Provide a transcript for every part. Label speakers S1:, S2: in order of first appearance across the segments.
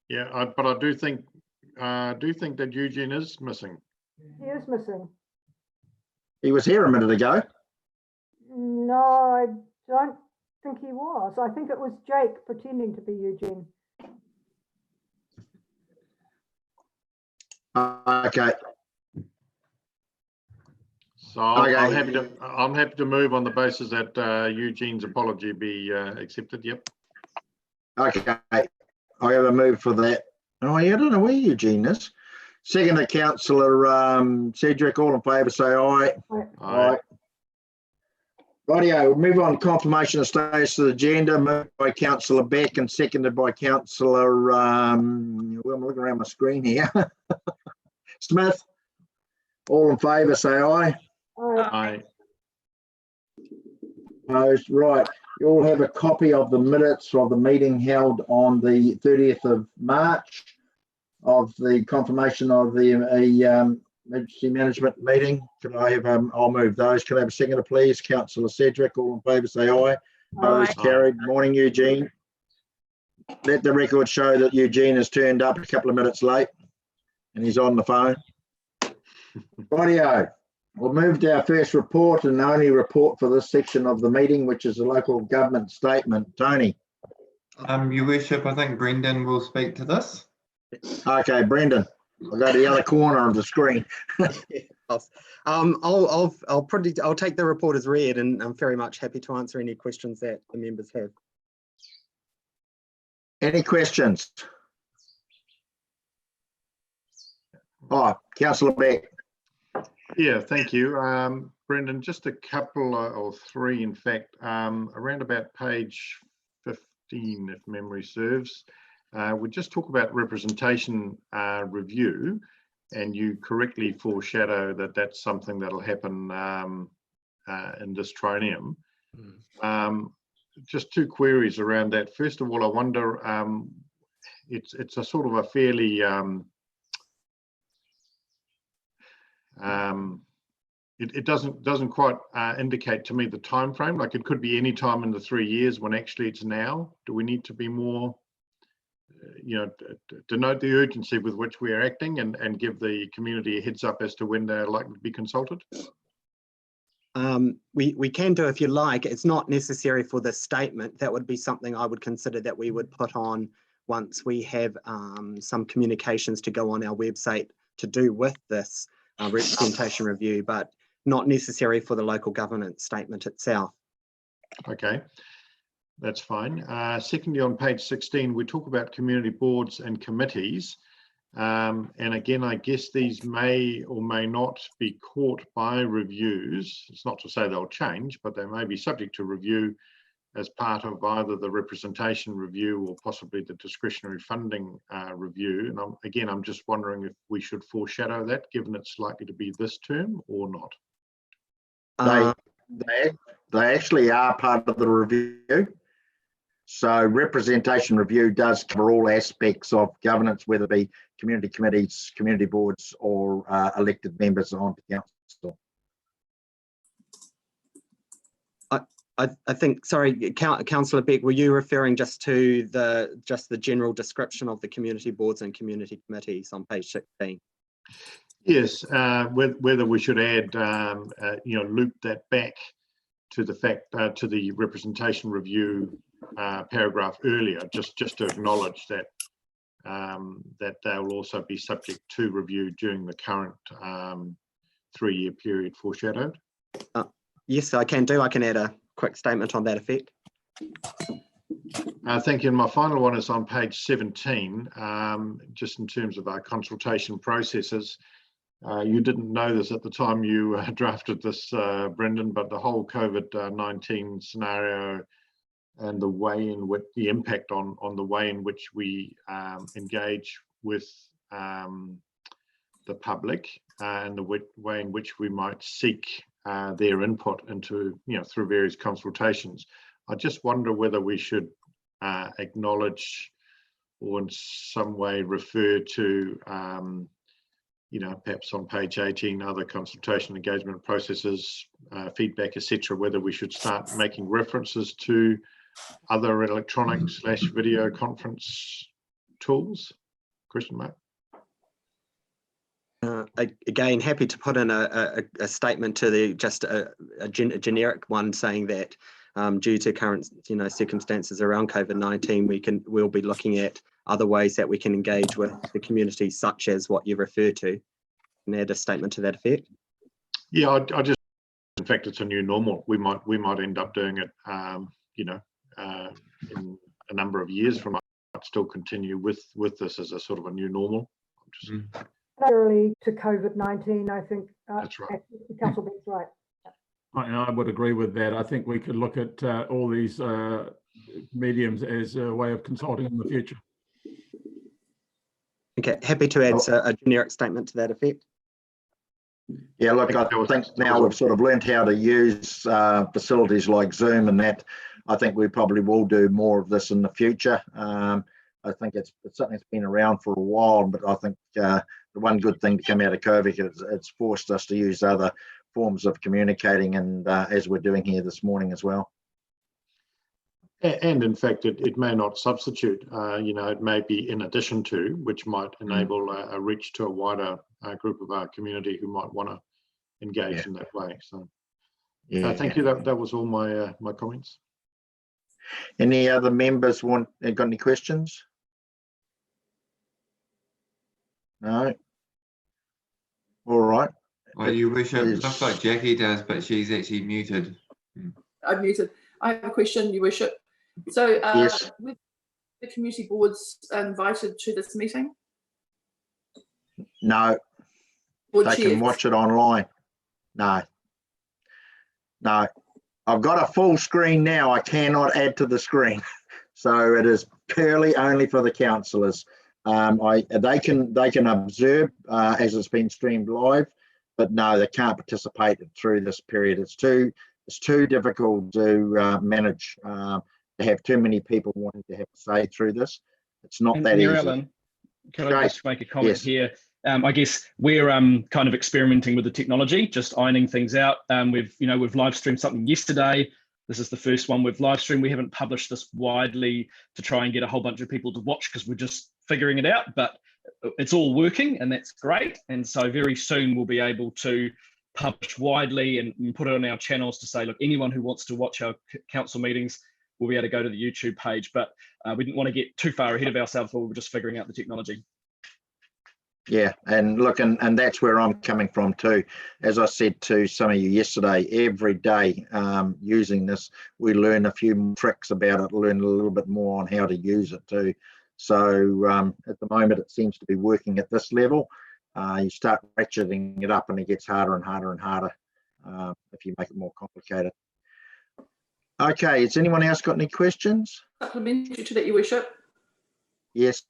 S1: Yeah, but I do think that Eugene is missing.
S2: He is missing.
S3: He was here a minute ago.
S2: No, I don't think he was. I think it was Jake pretending to be Eugene.
S3: Okay.
S1: So I'm
S3: Okay.
S1: happy to move on the basis that Eugene's apology be accepted. Yep.
S3: Okay. I have a move for that. Oh, I don't know where Eugene is. Second to Councillor Cedric. All in favour, say aye.
S1: Aye.
S3: Rightio, we'll move on. Confirmation of status of the agenda, moved by Councillor Beck and seconded by Councillor, well, I'm looking around my screen here. Smith. All in favour, say aye.
S1: Aye.
S3: Opposed. Right. You all have a copy of the minutes of the meeting held on the 30th of March of the confirmation of the emergency management meeting. Can I have, I'll move those. Can I have a seconder, please? Councillor Cedric, all in favour, say aye. Opposed, carried. Morning, Eugene. Let the record show that Eugene has turned up a couple of minutes late and he's on the phone. Rightio. We'll move to our first report and only report for this section of the meeting, which is the local government statement. Tony.
S4: Your Worship, I think Brendan will speak to this.
S3: Okay, Brendan. I'll go to the other corner of the screen.
S5: I'll take the report as read, and I'm very much happy to answer any questions that the members have.
S3: Any questions? Oh, Councillor Beck.
S1: Yeah, thank you. Brendan, just a couple or three, in fact, around about page 15, if memory serves. We just talk about representation review, and you correctly foreshadow that that's something that'll happen in this triennium. Just two queries around that. First of all, I wonder, it's a sort of a fairly it doesn't quite indicate to me the time frame. Like, it could be any time in the 3 years when actually it's now. Do we need to be more, denote the urgency with which we are acting and give the community a heads up as to when they're likely to be consulted?
S5: We can do, if you like. It's not necessary for this statement. That would be something I would consider that we would put on once we have some communications to go on our website to do with this representation review, but not necessary for the local governance statement itself.
S1: Okay, that's fine. Secondly, on page 16, we talk about community boards and committees. And again, I guess these may or may not be caught by reviews. It's not to say they'll change, but they may be subject to review as part of either the representation review or possibly the discretionary funding review. And I'm just wondering if we should foreshadow that, given it's likely to be this term or not.
S3: They actually are part of the review. So representation review does cover all aspects of governance, whether it be community committees, community boards, or elected members on the council.
S5: I think, sorry, Councillor Beck, were you referring just to the general description of the community boards and community committees on page 16?
S1: Yes, whether we should add, loop that back to the fact to the representation review paragraph earlier, just to acknowledge that that they will also be subject to review during the current 3-year period foreshadowed.
S5: Yes, I can do. I can add a quick statement on that effect.
S1: Thank you. And my final one is on page 17, just in terms of our consultation processes. You didn't know this at the time you drafted this, Brendan, but the whole COVID-19 scenario and the way in which the impact on the way in which we engage with the public and the way in which we might seek their input into, through various consultations. I just wonder whether we should acknowledge or in some way refer to, perhaps on page 18, other consultation engagement processes, feedback, etc., whether we should start making references to other electronic / video conference tools? Question mark.
S5: Again, happy to put in a statement to the just a generic one saying that due to current circumstances around COVID-19, we'll be looking at other ways that we can engage with the community, such as what you refer to, and add a statement to that effect.
S1: Yeah, I just, in fact, it's a new normal. We might end up doing it, in a number of years from now. Might still continue with this as a sort of a new normal.
S2: Necessarily to COVID-19, I think.
S1: That's right.
S2: Council Beck's right.
S6: I would agree with that. I think we could look at all these mediums as a way of consulting in the future.
S5: Okay, happy to add a generic statement to that effect.
S3: Yeah, look, I think now we've sort of learned how to use facilities like Zoom and that. I think we probably will do more of this in the future. I think it's something that's been around for a while, but I think the one good thing to come out of COVID is it's forced us to use other forms of communicating, and as we're doing here this morning as well.
S1: And in fact, it may not substitute, it may be in addition to, which might enable a reach to a wider group of our community who might want to engage in that way. So thank you. That was all my my comments.
S3: Any other members got any questions? No. All right.
S4: Well, Your Worship, looks like Jackie does, but she's actually muted.
S7: I'm muted. I have a question, Your Worship. So,
S3: Yes.
S7: with the community boards invited to this meeting?
S3: No,
S7: Board
S3: they
S7: chairs?
S3: can watch it online. No. I've got a full screen now. I cannot add to the screen. So it is purely only for the councillors. They can observe as it's been streamed live, but no, they can't participate through this period. It's too difficult to manage. To have too many people wanting to have a say through this. It's not that easy.
S8: Alan, can I just make a comment
S3: Yes.
S8: here? I guess we're kind of experimenting with the technology, just ironing things out. We've live streamed something yesterday. This is the first one we've live streamed. We haven't published this widely to try and get a whole bunch of people to watch because we're just figuring it out, but it's all working and that's great. And so very soon we'll be able to publish widely and put it on our channels to say, look, anyone who wants to watch our council meetings will be able to go to the YouTube page, but we didn't want to get too far ahead of ourselves while we were just figuring out the technology.
S3: Yeah, and look, and that's where I'm coming from too. As I said to some of you yesterday, every day using this, we learn a few more tricks about it, learn a little bit more on how to use it too. So at the moment, it seems to be working at this level. You start ratcheting it up and it gets harder and harder and harder if you make it more complicated. Okay, has anyone else got any questions?
S7: Supplementary to that, Your Worship?
S3: Yes.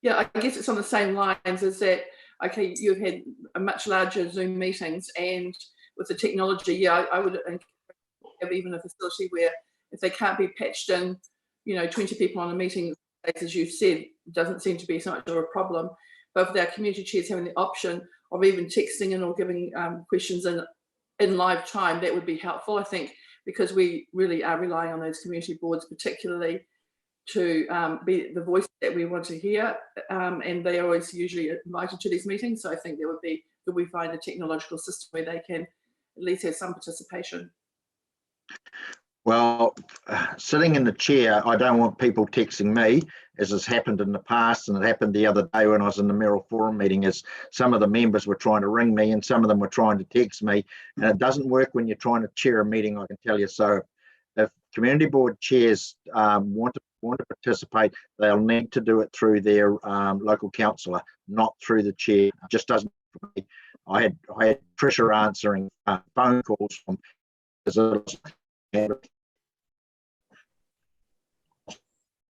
S7: Yeah, I guess it's on the same lines as that. Okay, you've had a much larger Zoom meetings, and with the technology, yeah, I would have even a facility where if they can't be patched in, 20 people on a meeting, as you've said, doesn't seem to be so much of a problem. But with our community chairs having the option of even texting in or giving questions in live time, that would be helpful, I think, because we really are relying on those community boards, particularly to be the voice that we want to hear, and they are always usually invited to these meetings. So I think there would be, that we find a technological system where they can at least have some participation.
S3: Well, sitting in the chair, I don't want people texting me, as has happened in the past, and it happened the other day when I was in the Merrill Forum meeting, as some of the members were trying to ring me and some of them were trying to text me, and it doesn't work when you're trying to chair a meeting, I can tell you. So if community board chairs want to participate, they'll need to do it through their local councillor, not through the chair. It just doesn't. I had Tricia answering phone calls from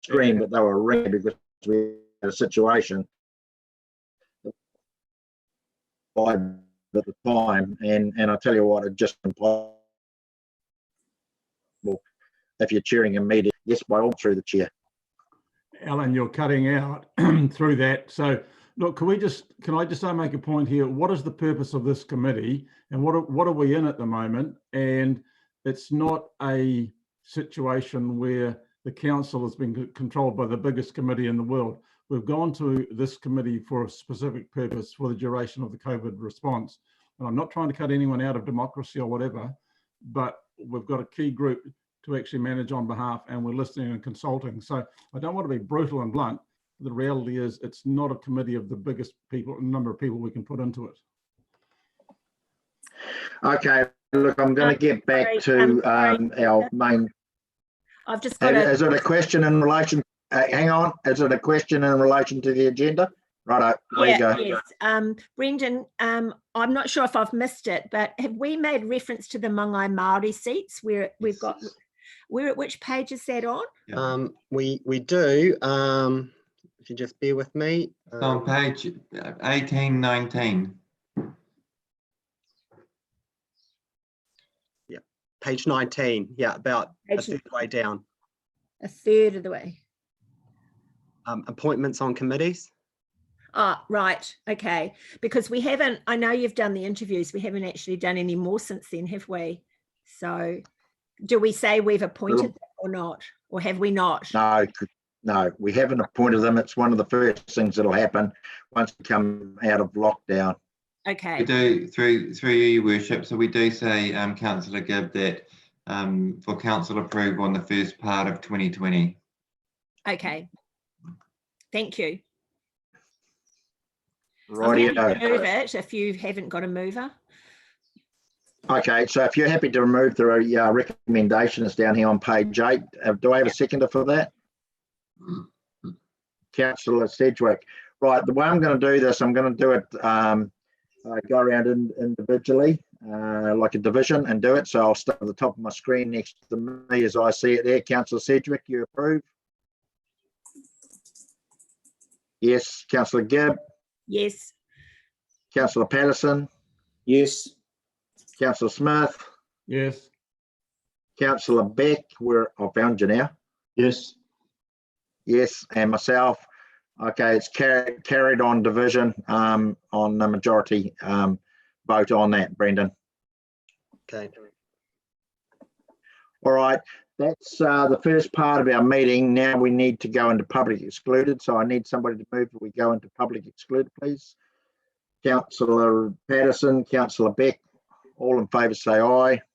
S3: screen, but they were ringing because we had a situation at the time, and I tell you what, it just impossible if you're chairing a meeting. Yes, by all through the chair.
S6: Alan, you're cutting out through that. So look, can I just make a point here? What is the purpose of this committee, and what are we in at the moment? And it's not a situation where the council has been controlled by the biggest committee in the world. we've gone to this committee for a specific purpose for the duration of the COVID response. And I'm not trying to cut anyone out of democracy or whatever, but we've got a key group to actually manage on behalf, and we're listening and consulting. So I don't want to be brutal and blunt. The reality is it's not a committee of the biggest number of people we can put into it.
S3: Okay, look, I'm going to get back to our main.
S9: I've just got a,
S3: Is it a question in relation? Hang on. Is it a question in relation to the agenda? Righto. There you go.
S9: yes. Brendan, I'm not sure if I've missed it, but have we made reference to the Māngai Māori seats where we've got, where at which page is that on?
S5: We do. If you just bear with me.
S4: It's on page 18, 19.
S5: Yeah, page 19. Yeah, about a
S9: Page-
S5: third way down.
S9: A third of the way.
S5: Appointments on committees.
S9: Ah, right. Okay. Because we haven't, I know you've done the interviews. We haven't actually done any more since then, have we? So do we say we've appointed them or not? Or have we not?
S3: No, we haven't appointed them. It's one of the first things that'll happen once we come out of lockdown.
S9: Okay.
S4: We do through you, Worship. So we do say, Councillor Gibb, that for council approval on the first part of 2020.
S9: Okay. Thank you.
S3: Righty.
S9: Move it if you haven't got a mover.
S3: Okay, so if you're happy to remove the recommendation, it's down here on page 8. Do I have a seconder for that? Councillor Sedgwick. Right, the way I'm going to do this, I'm going to do it, go around individually, like a division, and do it. So I'll start at the top of my screen next to me as I see it there. Councillor Sedgwick, you approve? Yes. Councillor Gibb?
S9: Yes.
S3: Councillor Patterson?
S10: Yes.
S3: Councillor Smith?
S6: Yes.
S3: Councillor Beck, I found you now.
S1: Yes.
S3: Yes, and myself. Okay, it's carried on division on the majority vote on that, Brendan.
S5: Okay.
S3: All right, that's the first part of our meeting. Now we need to go into public excluded. So I need somebody to move that we go into public excluded, please. Councillor Patterson, Councillor Beck, all in favour say aye.